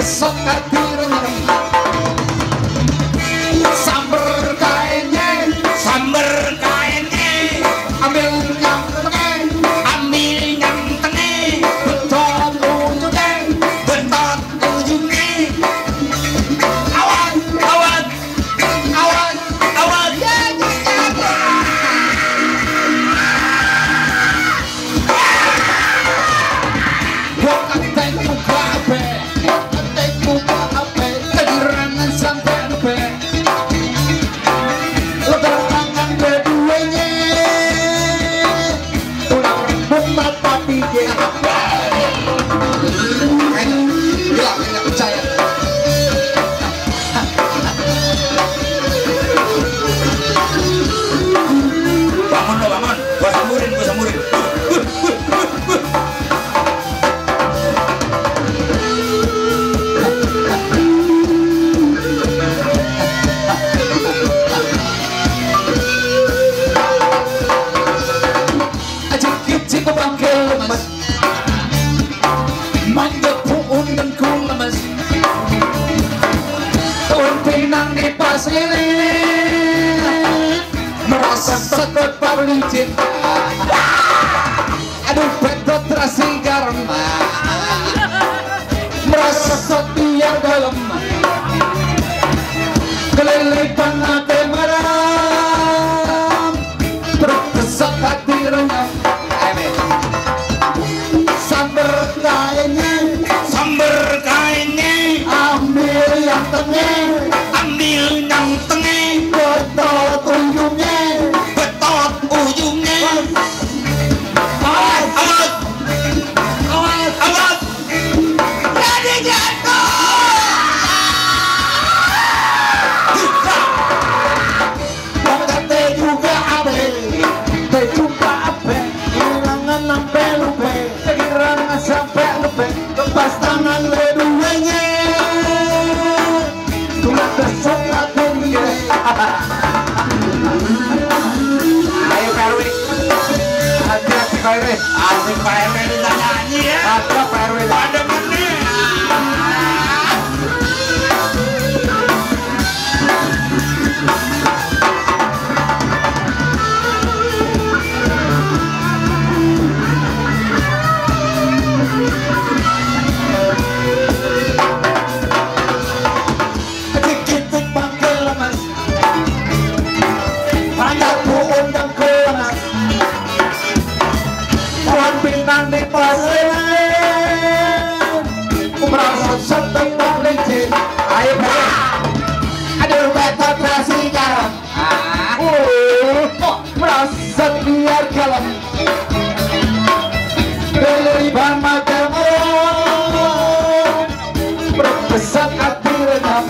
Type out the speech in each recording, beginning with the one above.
besok kadirnya samber kainnya ambil yang tengah betot ujungnya awan ya gua katanya muka ape kegirangan sampai lupa lo terangan keduanya tulang rambut tapi dia gila nggak percaya bangun gua samburin Cik bangkil lemas manggil puun dan ku lemas tuan pinang di pasir merasa sekut pabelicin aduh betot terasi garam merasa setiap dalam kelilipan hati maram terpesat hati renyah samber kainnya ambil yang tengah betot ujungnya awat jadi jatuh kata juga ape kehilangan sampai lupa kehilangan sampai lupa lepas tangan leduanya tulang besok dunia ayo PRW hati-hati PRW asik Pak RW bisa nyanyi ya ada PRW ada mana dikit panggil lemas banyak buun dan kelemas tuan bintang di pasir merasa setengah licin ayo aduh beta terasi garam merasa biar kalem beliban matamu berbesar hati renam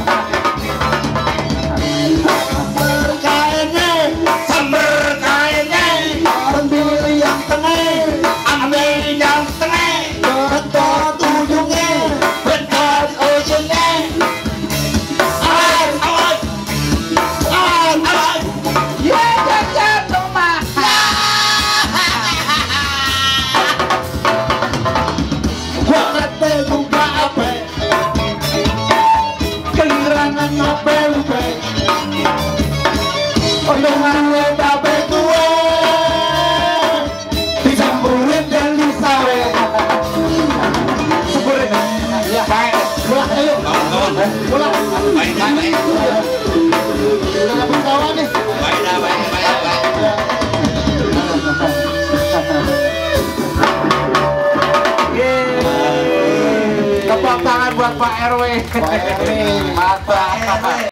samber kainnya ambil yang tengah betot ujungnya awat ya jatuh mah gua kata juga apa kehilangan apa lupa dengan weta betua disamburin dan disawe samburin ya baik pulang ayo pulang baik udah kawan nih baik tepuk tangan buat Pak RW. Mantap.